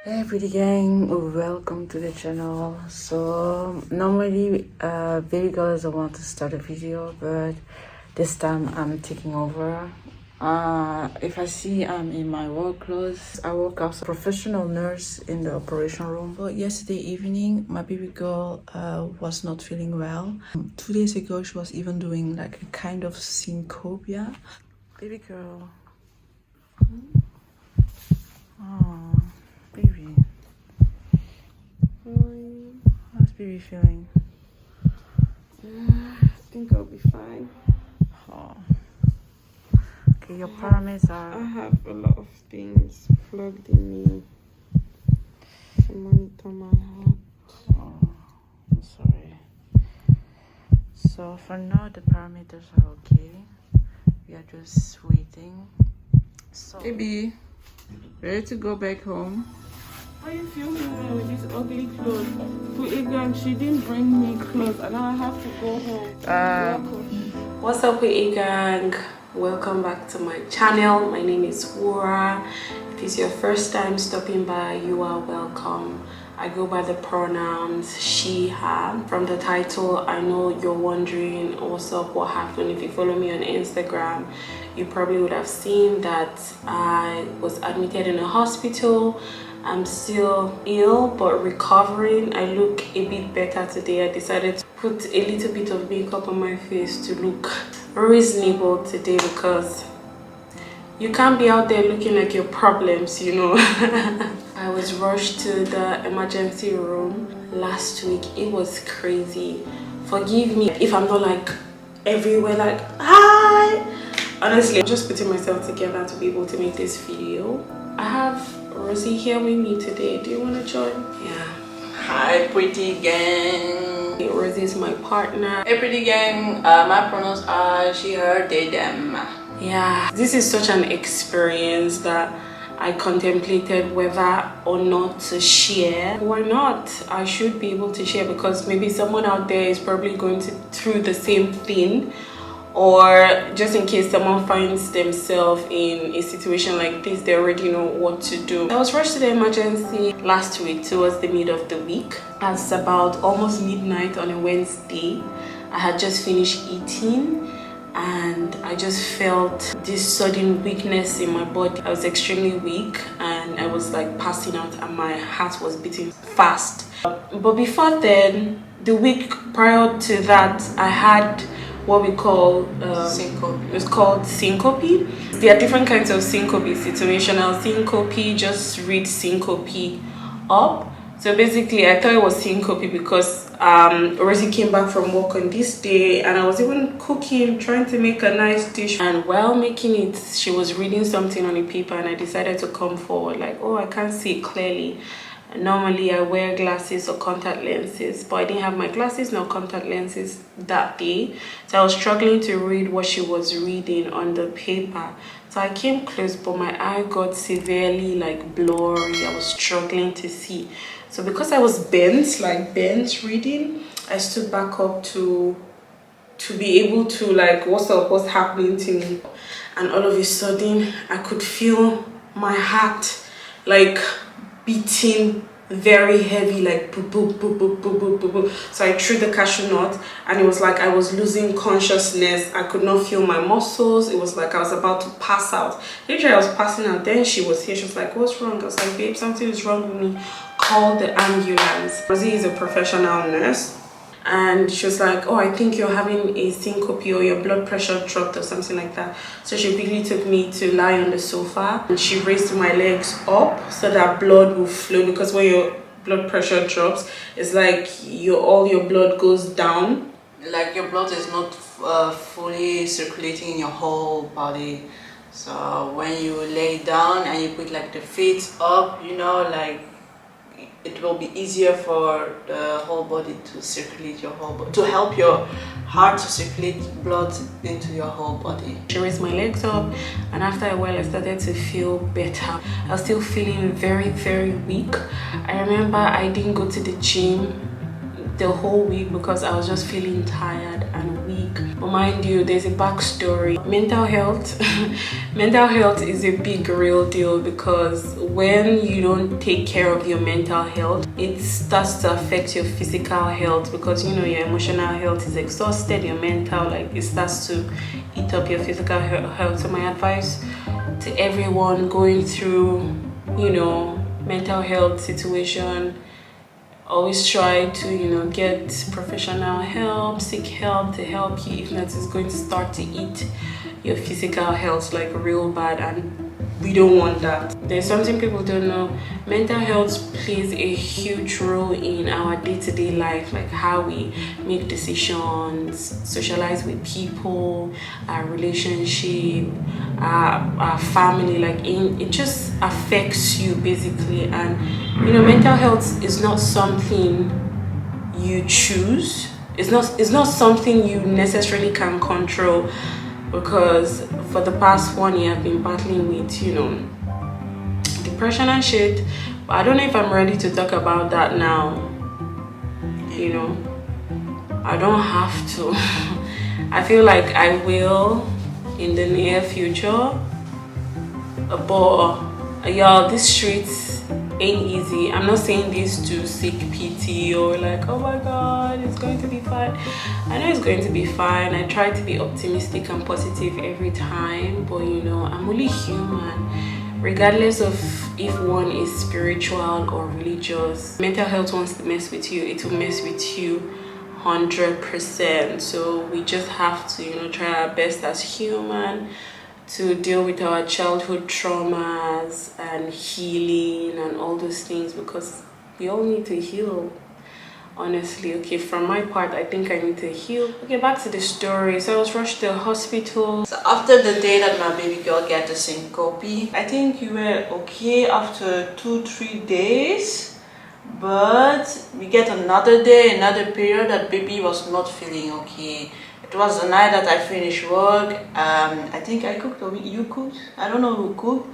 Hey pretty gang, welcome to the channel. So normally baby girl doesn't want to start a video, but this time I'm taking over. If I see I'm in my work clothes, I work as a professional nurse in the operation room. But yesterday evening my baby girl was not feeling well. 2 days ago she was even doing like a kind of syncope. Baby girl. Oh, baby. How's baby feeling? I think I'll be fine. Oh. Okay, your pyramids are... I have a lot of things plugged in me to monitor my heart. Oh, I'm sorry. So for now the parameters are okay. We are just waiting. So Baby, ready to go back home? Why are you filming me with these ugly clothes? Again, she didn't bring me clothes and now I have to go home. What's up, gang? Welcome back to my channel. My name is Wura. If it's your first time stopping by, you are welcome. I go by the pronouns she, her. From the title, I know you're wondering what's up, what happened. If you follow me on Instagram, you probably would have seen that I was admitted in a hospital. I'm still ill but recovering. I look a bit better today. I decided to put a little bit of makeup on my face to look reasonable today because you can't be out there looking like your problems, you know. I was rushed to the emergency room last week. It was crazy. Forgive me if I'm not like everywhere like hi. Honestly, I'm just putting myself together to be able to make this video. I have Rosie here with me today. Do you want to join? Yeah. hi pretty gang. Rosie is my partner. Hey pretty gang, my pronouns are she, her, they, them. Yeah, this is such an experience that I contemplated whether or not to share. Why not? I should be able to share because maybe someone out there is probably going through the same thing, or just in case someone finds themselves in a situation like this, they already know what to do. I was rushed to the emergency last week towards the mid of the week. It's about almost midnight on a Wednesday. I had just finished eating and I just felt this sudden weakness in my body. I was extremely weak and I was like passing out and my heart was beating fast. But before then, the week prior to that, I had what we call syncope. It's called syncope. There are different kinds of syncope. Situational syncope, just read syncope up. So basically I thought it was syncope because Rosie came back from work on this day and I was even cooking, trying to make a nice dish, and while making it she was reading something on a paper and I decided to come forward like, oh, I can't see clearly. Normally I wear glasses or contact lenses, but I didn't have my glasses nor contact lenses that day, so I was struggling to read what she was reading on the paper. So I came close, but my eye got severely like blurry. I was struggling to see. So because I was bent reading, I stood back up to be able to like what's happening to me, and all of a sudden I could feel my heart like beating very heavy, like boop, boop, boop, boop, boop, boop, boop, boop. So I threw the cashew nut and it was like I was losing consciousness. I could not feel my muscles. It was like I was about to pass out. Literally I was passing out. Then she was here. She was like, what's wrong? I was like, babe, something is wrong with me. Call the ambulance. Rosie is a professional nurse and she was like, oh, I think you're having a syncope or your blood pressure dropped or something like that. So she quickly took me to lie on the sofa and she raised my legs up so that blood will flow, because when your blood pressure drops, it's like all your blood goes down. Like your blood is not fully circulating in your whole body. So when you lay down and you put like the feet up, you know, like it will be easier for the whole body to circulate your whole body, to help your heart to circulate blood into your whole body. She raised my legs up and after a while I started to feel better. I was still feeling very, very weak. I remember I didn't go to the gym the whole week because I was just feeling tired and weak. But mind you, there's a backstory. Mental health, mental health is a big real deal, because when you don't take care of your mental health, it starts to affect your physical health, because you know your emotional health is exhausted, your mental, like, it starts to eat up your physical health. So my advice to everyone going through, you know, mental health situation, always try to, you know, get professional help, seek help to help you. If not, it's going to start to eat your physical health like real bad, and we don't want that. There's something people don't know. Mental health plays a huge role in our day-to-day life, like how we make decisions, socialize with people, our relationship, our family, like it just affects you basically. And you know, mental health is not something you choose. It's not something you necessarily can control, because for the past 1 year I've been battling with, you know, depression and shit. But I don't know if I'm ready to talk about that now. You know, I don't have to. I feel like I will in the near future. But y'all, these streets ain't easy. I'm not saying this to seek pity or like, oh my god, it's going to be fine. I know it's going to be fine. I try to be optimistic and positive every time, but you know, I'm only human. Regardless of if one is spiritual or religious, mental health wants to mess with you, it will mess with you 100%. So we just have to, you know, try our best as human to deal with our childhood traumas and healing and all those things, because we all need to heal, honestly. Okay, from my part, I think I need to heal. Okay, back to the story. So I was rushed to the hospital. So after the day that my baby girl got the syncope, I think you were okay after 2-3 days, but we get another day, another period that baby was not feeling okay. It was the night that I finished work. I think I cooked, or you cooked. I don't know who cooked.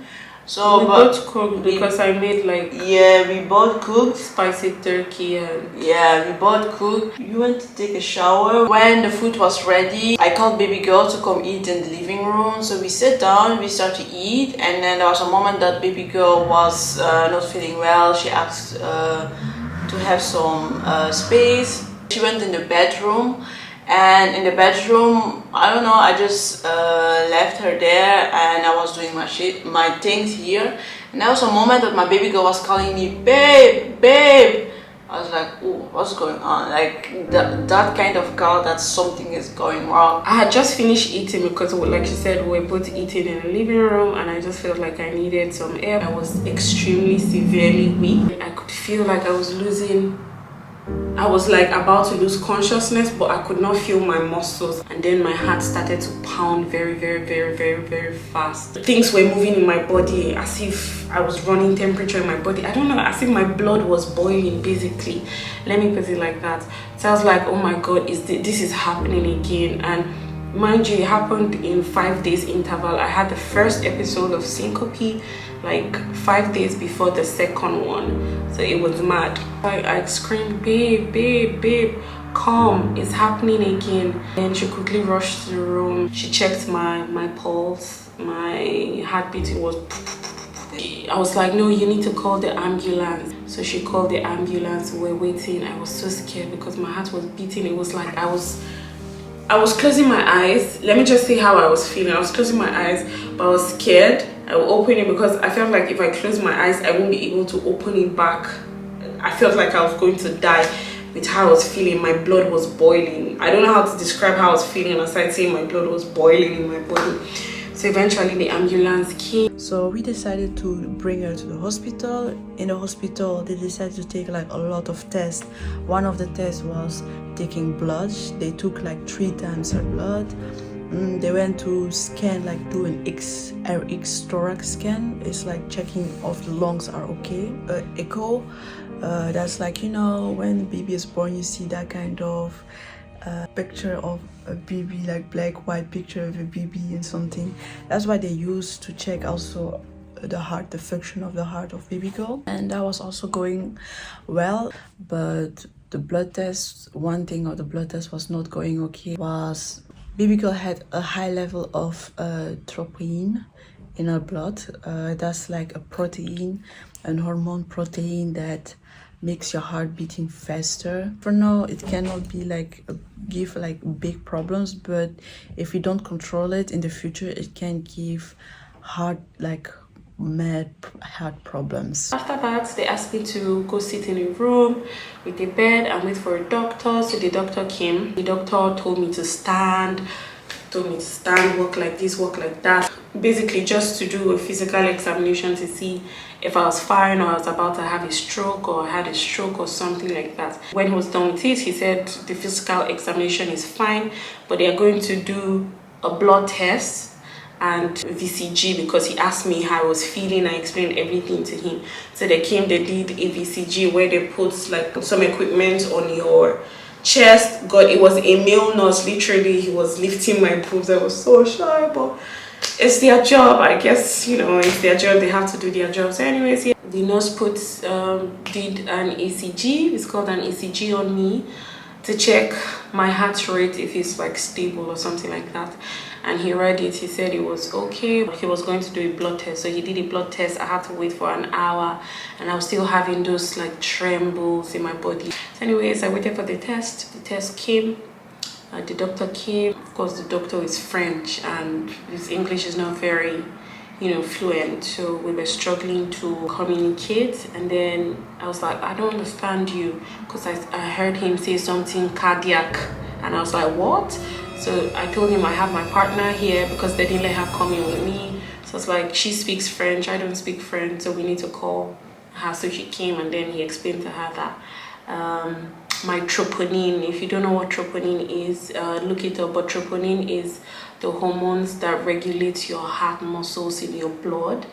So we both cooked, because I made like, yeah, we both cooked spicy turkey, and yeah, we both cooked. You went to take a shower. When the food was ready, I called baby girl to come eat in the living room. So we sit down, we start to eat, and then there was a moment that baby girl was not feeling well. She asked to have some space. She went in the bedroom. And in the bedroom, I don't know, I just left her there, and I was doing my things here. And there was a moment that my baby girl was calling me, babe, babe. I was like, oh, what's going on? Like that kind of call that something is going wrong. I had just finished eating, because like she said, we were both eating in the living room, and I just felt like I needed some air. I was extremely severely weak. I could feel like I was like about to lose consciousness, but I could not feel my muscles. And then my heart started to pound very, very, very, very, very fast. Things were moving in my body as if I was running temperature in my body. I don't know, as if my blood was boiling, basically. Let me put it like that. So I was like, oh my god, this is happening again. And mind you, it happened in 5 days interval. I had the first episode of syncope like 5 days before the second one, so it was mad. I screamed, babe, babe, babe, come, it's happening again. And she quickly rushed to the room. She checked my pulse, my heartbeat. It was, I was like, no, you need to call the ambulance. So she called the ambulance. We were waiting. I was so scared because my heart was beating. It was like I was closing my eyes. Let me just say how I was feeling. I was closing my eyes, but I was scared. I will open it because I felt like if I close my eyes, I won't be able to open it back. I felt like I was going to die with how I was feeling. My blood was boiling. I don't know how to describe how I was feeling aside saying my blood was boiling in my body. So eventually the ambulance came. So we decided to bring her to the hospital. In the hospital, they decided to take like a lot of tests. One of the tests was taking blood. They took like 3 times her blood. They went to scan, like do an X thorax scan. It's like checking if the lungs are okay. Echo, that's like, you know, when the baby is born, you see that kind of picture of a baby, like black white picture of a baby and something. That's what they use to check also the heart, the function of the heart of baby girl. And that was also going well, but the blood test, one thing of the blood test was not going okay, was baby girl had a high level of troponin in her blood. That's like a protein, an hormone protein that makes your heart beating faster. For now, it cannot be like give like big problems, but if you don't control it in the future, it can give heart like mad heart problems. After that, they asked me to go sit in a room with a bed and wait for a doctor. So the doctor came. The doctor told me to stand, walk like this, walk like that. Basically just to do a physical examination to see if I was fine or I was about to have a stroke or I had a stroke or something like that. When he was done with it, he said the physical examination is fine, but they are going to do a blood test and VCG because he asked me how I was feeling. I explained everything to him. So they came, they did a VCG where they put like some equipment on your chest. God, it was a male nurse. Literally, he was lifting my boobs. I was so shy, but it's their job. I guess, you know, it's their job. They have to do their job. So anyways, yeah, the nurse did an ECG. It's called an ECG on me to check my heart rate if it's like stable or something like that. And he read it. He said it was okay. He was going to do a blood test. So he did a blood test. I had to wait for an hour and I was still having those like trembles in my body. So anyways, I waited for the test. The test came. The doctor came. Of course, the doctor is French and his English is not very, you know, fluent. So we were struggling to communicate. And then I was like, I don't understand you, because I heard him say something cardiac. And I was like, what? So I told him I have my partner here because they didn't let her come in with me. So it's like, she speaks French, I don't speak French, so we need to call her. So she came and then he explained to her that my troponin, if you don't know what troponin is, look it up. But troponin is the hormones that regulate your heart muscles in your blood.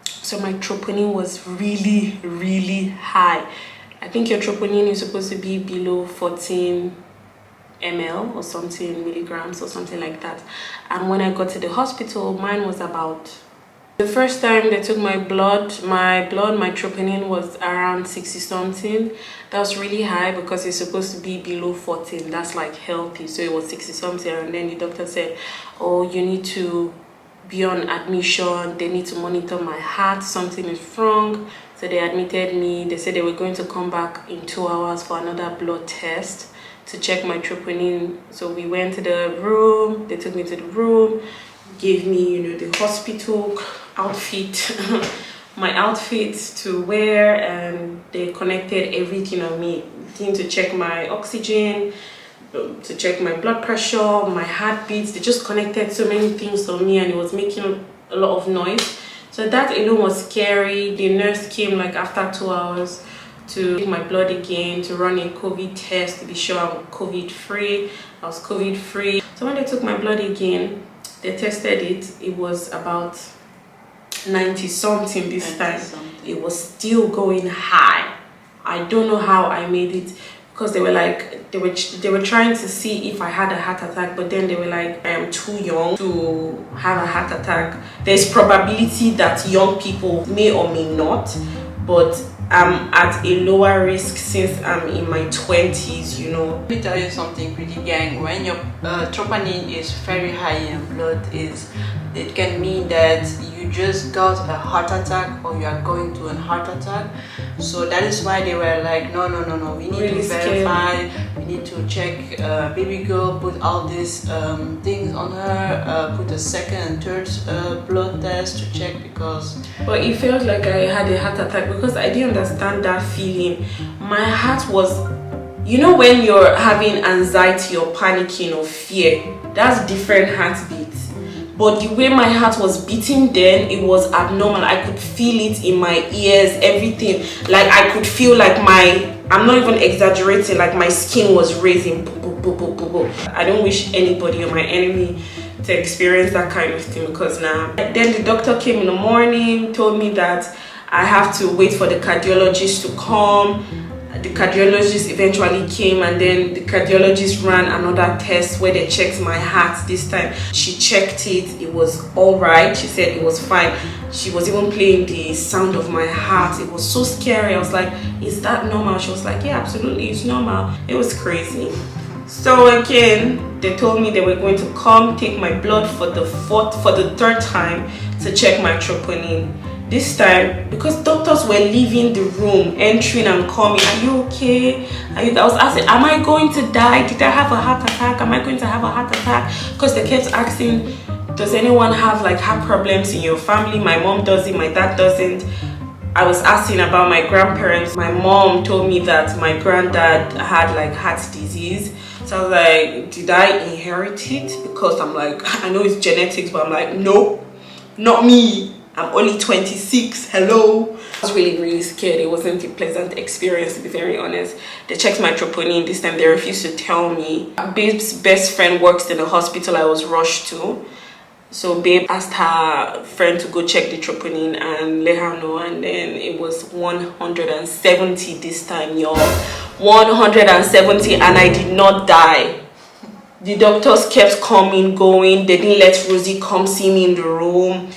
So my troponin was really, really high. I think your troponin is supposed to be below 14 ml or something, milligrams or something like that. And when I got to the hospital, mine was about, the first time they took my troponin was around 60 something. That was really high because it's supposed to be below 14. That's like healthy. So it was 60 something. And then the doctor said, oh, you need to be on admission. They need to monitor my heart. Something is wrong. So they admitted me. They said they were going to come back in 2 hours for another blood test to check my troponin. So we went to the room. They took me to the room, gave me, you know, the hospital outfit, my outfit to wear, and they connected everything on me. To check my oxygen, to check my blood pressure, my heartbeats. They just connected so many things on me, and it was making a lot of noise. So that alone was scary. The nurse came like after 2 hours to take my blood again, to run a COVID test to be sure I'm COVID free. I was COVID free. So when they took my blood again, they tested it. It was about 90 something this time. It was still going high. I don't know how I made it, because they were like, they were trying to see if I had a heart attack, but then they were like, I am too young to have a heart attack. There's probability that young people may or may not, but I'm at a lower risk since I'm in my 20s, you know. Let me tell you something, pretty gang. When your troponin is very high in blood, it can mean that you just got a heart attack or you are going to a heart attack. So that is why they were like, no, we need to verify, we need to check baby girl, put all these things on her, put a second and third blood test to check, because... But it felt like I had a heart attack because I didn't understand that feeling. My heart was, you know, when you're having anxiety or panicking or fear, that's different heartbeats. But the way my heart was beating then, it was abnormal. I could feel it in my ears, everything. Like I could feel like I'm not even exaggerating, like my skin was raising. I don't wish anybody or my enemy to experience that kind of thing, because now. Then the doctor came in the morning, told me that I have to wait for the cardiologist to come. The cardiologist eventually came, and then the cardiologist ran another test where they checked my heart this time. She checked it, it was all right. She said it was fine. She was even playing the sound of my heart. It was so scary. I was like, is that normal? She was like, yeah, absolutely, it's normal. It was crazy. So again, they told me they were going to come take my blood for the third time to check my troponin. This time, because doctors were leaving the room, entering and coming, are you okay? I was asking, am I going to die? Did I have a heart attack? Am I going to have a heart attack? Because they kept asking, does anyone have like heart problems in your family? My mom doesn't, my dad doesn't. I was asking about my grandparents. My mom told me that my granddad had like heart disease. So I was like, did I inherit it? Because I'm like, I know it's genetics, but I'm like, no, not me. I'm only 26. Hello. I was really scared. It wasn't a pleasant experience, to be very honest. They checked my troponin. This time they refused to tell me. Babe's best friend works in the hospital I was rushed to. So babe asked her friend to go check the troponin and let her know, and then it was 170 this time, y'all. 170, and I did not die. The doctors kept coming, going. They didn't let Rosie come see me in the room.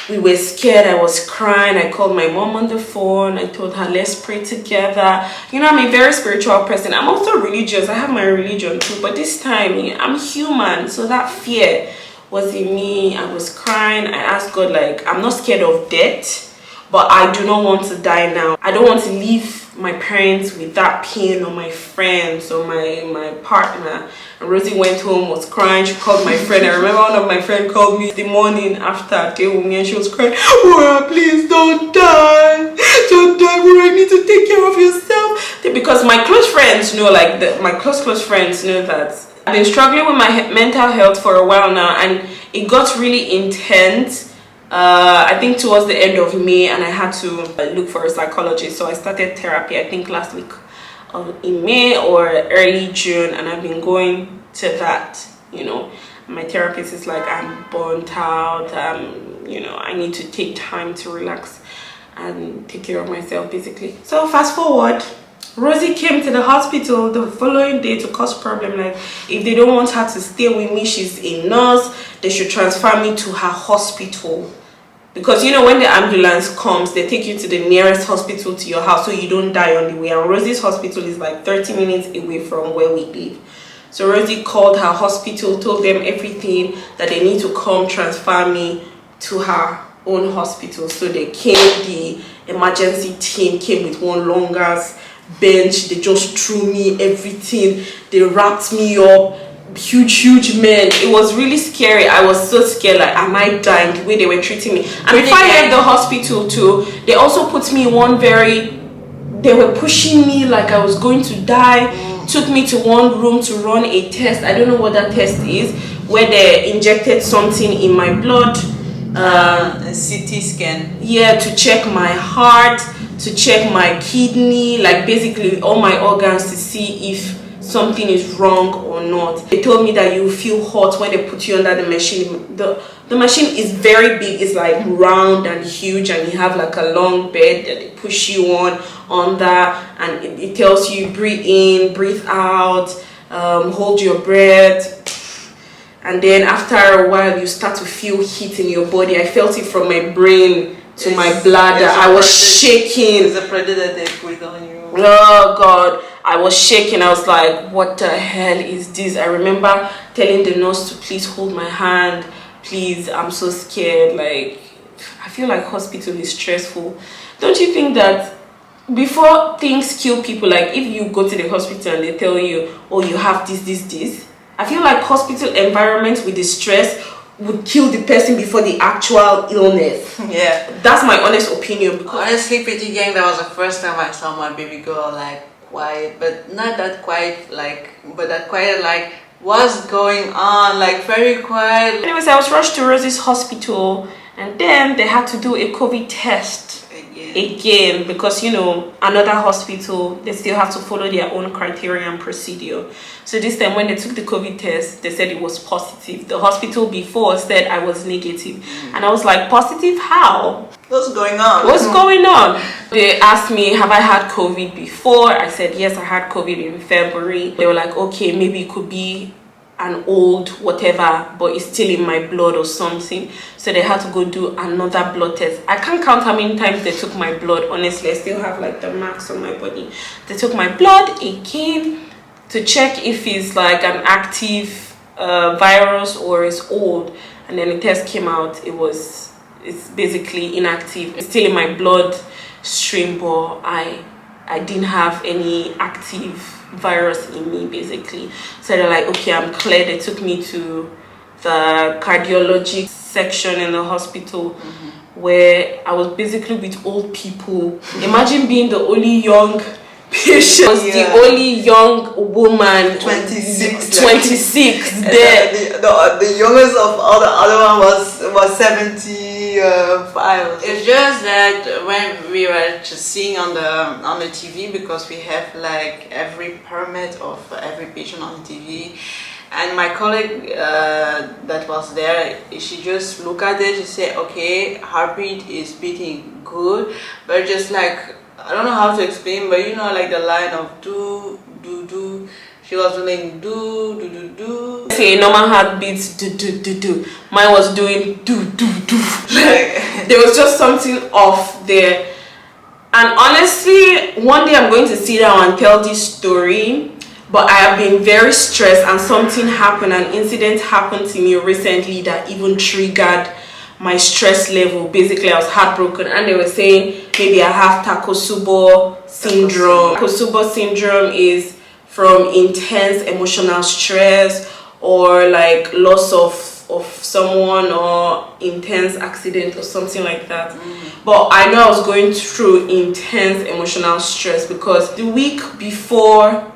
We were scared. I was crying. I called my mom on the phone. I told her, let's pray together. You know, I'm a very spiritual person. I'm also religious. I have my religion too, but this time I'm human, so that fear was in me. I was crying. I asked God, like, I'm not scared of death, but I do not want to die now. I don't want to leave my parents with that pain, or my friends, or my partner. And Rosie went home, was crying. She called my friend. I remember one of my friends called me the morning after day with me, and she was crying, Wura, please don't die. Don't die, Wura, you need to take care of yourself. Because my close friends know, like my close friends know that I've been struggling with my mental health for a while now, and it got really intense. I think towards the end of May, and I had to look for a psychologist. So I started therapy, I think last week in May or early June, and I've been going to that. You know, my therapist is like, I'm burnt out. You know, I need to take time to relax and take care of myself, basically. So fast forward. Rosie came to the hospital the following day to cause problem. Like, if they don't want her to stay with me, she's a nurse, they should transfer me to her hospital. Because, you know, when the ambulance comes, they take you to the nearest hospital to your house so you don't die on the way. And Rosie's hospital is like 30 minutes away from where we live. So Rosie called her hospital, told them everything, that they need to come transfer me to her own hospital. So they came, the emergency team came with one long ass bench. They just threw me everything. They wrapped me up. Huge men. It was really scary. I was so scared, like, am I dying? The way they were treating me. And before I left the hospital too, they also put me in one they were pushing me like I was going to die. Took me to one room to run a test. I don't know what that test is, where they injected something in my blood. A CT scan. Yeah, to check my heart, to check my kidney, like basically all my organs, to see if something is wrong or not. They told me that you feel hot when they put you under the machine. The machine is very big. It's like round and huge, and you have like a long bed that they push you on that, and it tells you breathe in, breathe out, hold your breath. And then after a while, you start to feel heat in your body. I felt it from my brain to my bladder. I was shaking. It's a predator that they put on you. Oh God, I was shaking. I was like, what the hell is this? I remember telling the nurse to please hold my hand. Please, I'm so scared. Like, I feel like hospital is stressful. Don't you think that before things kill people, like if you go to the hospital and they tell you, oh, you have this, I feel like hospital environment with the stress would kill the person before the actual illness. Yeah, that's my honest opinion. Because honestly, pretty gang, that was the first time I saw my baby girl like quiet, but not that quiet, but that quiet, like, what's going on, like very quiet. Anyways, I was rushed to Rosie's hospital, and then they had to do a COVID test again because, you know, another hospital, they still have to follow their own criteria and procedure. So this time when they took the COVID test, they said it was positive. The hospital before said I was negative. And I was like, positive how? What's going on? What's going on? They asked me, have I had COVID before? I said, yes, I had COVID in February. They were like, okay, maybe it could be an old whatever, but it's still in my blood or something. So they had to go do another blood test. I can't count how many times they took my blood. Honestly, I still have like the marks on my body. They took my blood again to check if it's like an active virus or it's old. And then the test came out, it's basically inactive. It's still in my blood stream, but I didn't have any active virus in me basically. So they're like, okay, I'm cleared. They took me to the cardiology section in the hospital, where I was basically with old people. Imagine being the only young patient. I was the only young woman, 26 there. The youngest of all the other one was 75. It's just that when we were just seeing on the TV, because we have like every permit of every patient on TV, and my colleague that was there, she just looked at it, she said, okay, heartbeat is beating good, but just like, I don't know how to explain, but you know, like the line of do, do, do. She was doing do, do, do, do. Say normal heartbeats, do, do, do, do. Mine was doing do, do, do. Like, there was just something off there. And honestly, one day I'm going to sit down and tell this story, but I have been very stressed, and something happened, an incident happened to me recently that even triggered my stress level. Basically, I was heartbroken, and they were saying maybe I have Takotsubo syndrome. Takotsubo syndrome is from intense emotional stress, or like loss of someone, or intense accident or something like that. But I know I was going through intense emotional stress, because the week before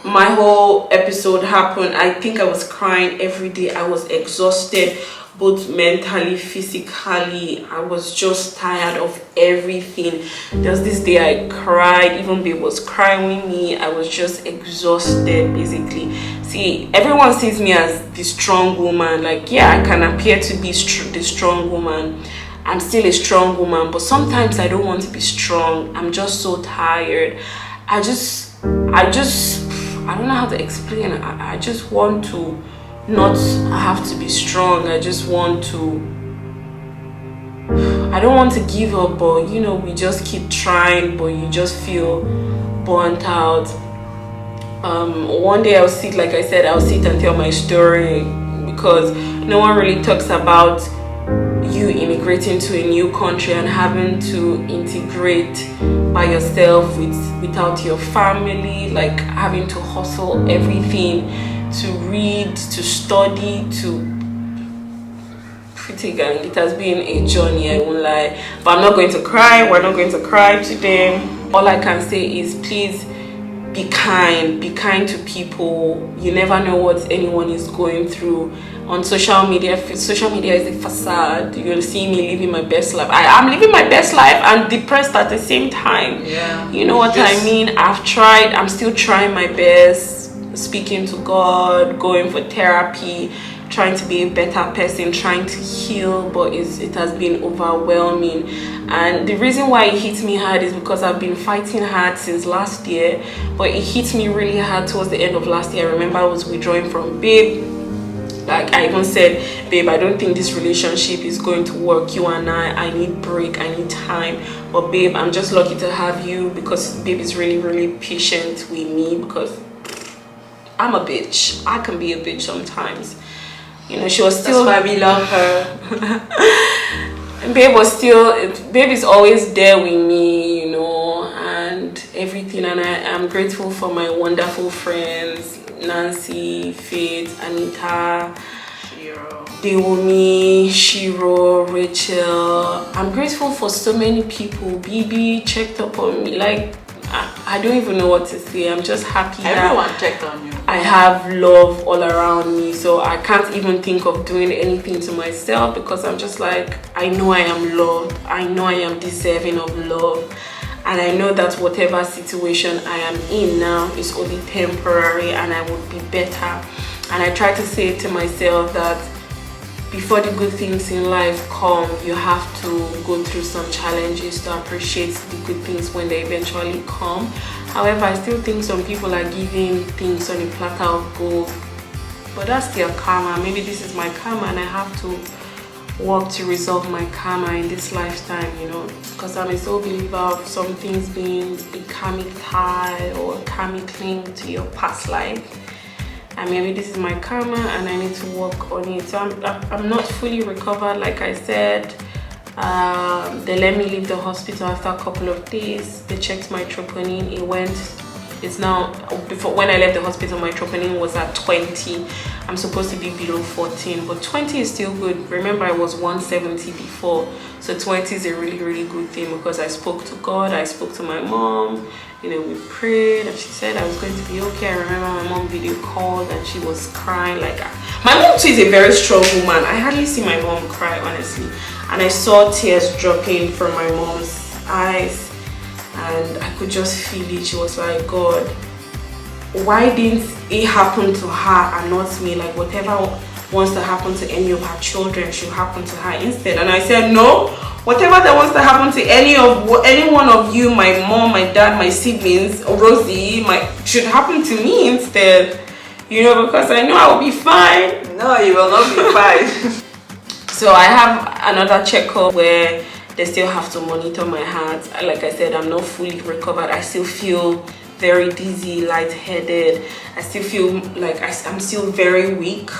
my whole episode happened, I think I was crying every day. I was exhausted, both mentally, physically. I was just tired of everything. There was this day I cried, even babe was crying with me. I was just exhausted basically. See, everyone sees me as the strong woman. Like, yeah, I can appear to be the strong woman. I'm still a strong woman, but sometimes I don't want to be strong. I'm just so tired. I don't know how to explain. I just want to not have to be strong. I just want to, I don't want to give up, but you know, we just keep trying, but you just feel burnt out. One day I'll sit, like I said, I'll sit and tell my story, because no one really talks about you immigrating to a new country and having to integrate by yourself without your family, like having to hustle everything, to read, to study, to pretty gang. It has been a journey, I won't lie, but I'm not going to cry. We're not going to cry today. All I can say is, please be kind to people. You never know what anyone is going through. On social media is a facade. You'll see me living my best life. I'm living my best life and depressed at the same time. Yeah, you know what I mean? I've tried, I'm still trying my best, speaking to God, going for therapy, trying to be a better person, trying to heal, but it has been overwhelming. And the reason why it hits me hard is because I've been fighting hard since last year, but it hit me really hard towards the end of last year. I remember I was withdrawing from babe. Like, I even said, babe, I don't think this relationship is going to work. You and I need break, I need time. But babe, I'm just lucky to have you, because babe is really, really patient with me, because I'm a bitch. I can be a bitch sometimes. You know, she was still... That's why we love her. And babe is always there with me, you know, and everything. And I'm grateful for my wonderful friends, Nancy, Faith, Anita, Dewomi, Shiro, Rachel. I'm grateful for so many people. BB checked up on me. Like, I don't even know what to say. I'm just happy everyone checked on you. I have love all around me, so I can't even think of doing anything to myself, because I'm just like, I know I am loved. I know I am deserving of love. And I know that whatever situation I am in now is only temporary, and I would be better. And I try to say to myself that before the good things in life come, you have to go through some challenges to appreciate the good things when they eventually come. However, I still think some people are giving things on a platter of gold, but that's their karma. Maybe this is my karma, and I have to work to resolve my karma in this lifetime, you know, because I'm a sole believer of some things being a karmic tie or a karmic link to your past life. And maybe this is my karma and I need to work on it. So I'm not fully recovered, like I said. They let me leave the hospital after a couple of days. They checked my troponin. It's now, before, when I left the hospital, my troponin was at 20. I'm supposed to be below 14, but 20 is still good. Remember, I was 170 before, so 20 is a really, really good thing, because I spoke to God, I spoke to my mom, you know, we prayed, and she said I was going to be okay. I remember my mom video called, and she was crying. Like, my mom too is a very strong woman. I hardly see my mom cry, honestly, and I saw tears dropping from my mom's eyes. And I could just feel it. She was like, God, why didn't it happen to her and not me? Like, whatever wants to happen to any of her children should happen to her instead. And I said, no, whatever that wants to happen to any one of you, my mom, my dad, my siblings, Rosie, should happen to me instead. You know, because I know I will be fine. No, you will not be fine. So I have another checkup where they still have to monitor my heart. Like I said, I'm not fully recovered. I still feel very dizzy, lightheaded. I still feel like I'm still very weak.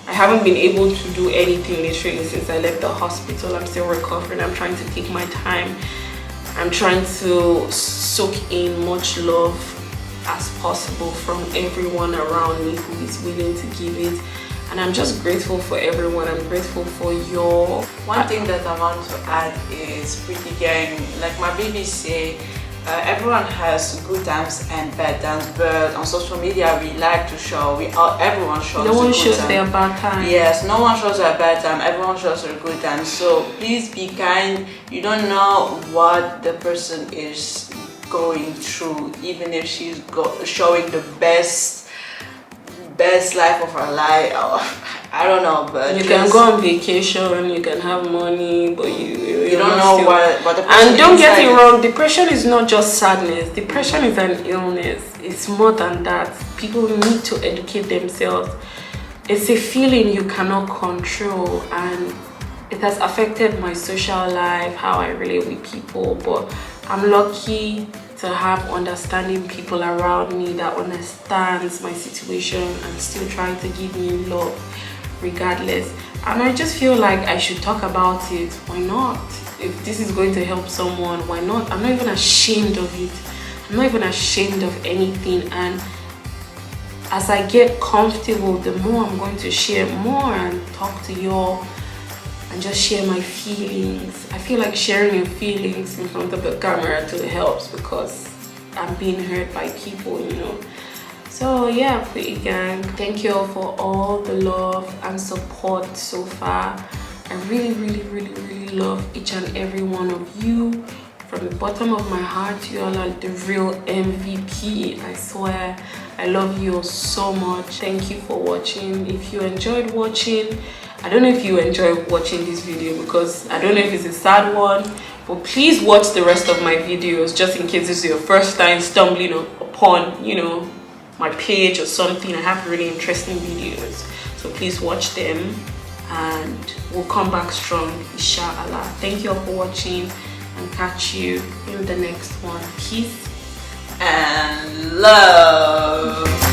I haven't been able to do anything literally since I left the hospital. I'm still recovering. I'm trying to take my time. I'm trying to soak in much love as possible from everyone around me who is willing to give it. And I'm just grateful for everyone. I'm grateful for your... One thing that I want to add is pretty caring. Like my baby say, everyone has good times and bad times, but on social media we like to show, everyone shows no one good shows time. their bad time. Yes, no one shows their bad time, everyone shows their good time. So please be kind. You don't know what the person is going through, even if she's showing the best life of her life. I don't know, but you can go on vacation, you can have money, but you don't know what the person. And don't get it wrong, depression is not just sadness. Depression is an illness. It's more than that. People need to educate themselves. It's a feeling you cannot control, and it has affected my social life, how I relate with people. But I'm lucky to have understanding people around me that understands my situation and still trying to give me love regardless. And I just feel like I should talk about it. Why not? If this is going to help someone, why not? I'm not even ashamed of it. I'm not even ashamed of anything. And as I get comfortable, the more I'm going to share more and talk to y'all and just share my feelings. I feel like sharing your feelings in front of the camera too helps, because I'm being heard by people, you know. So yeah, Pwee gang, thank you all for all the love and support so far. I really, really, really, really love each and every one of you. From the bottom of my heart, you all are the real MVP. I swear, I love you all so much. Thank you for watching. If you enjoyed watching, I don't know if you enjoy watching this video, because I don't know if it's a sad one, but please watch the rest of my videos, just in case this is your first time stumbling upon, you know, my page or something. I have really interesting videos, so please watch them, and we'll come back strong, inshallah. Thank you all for watching, and catch you in the next one. Peace and love.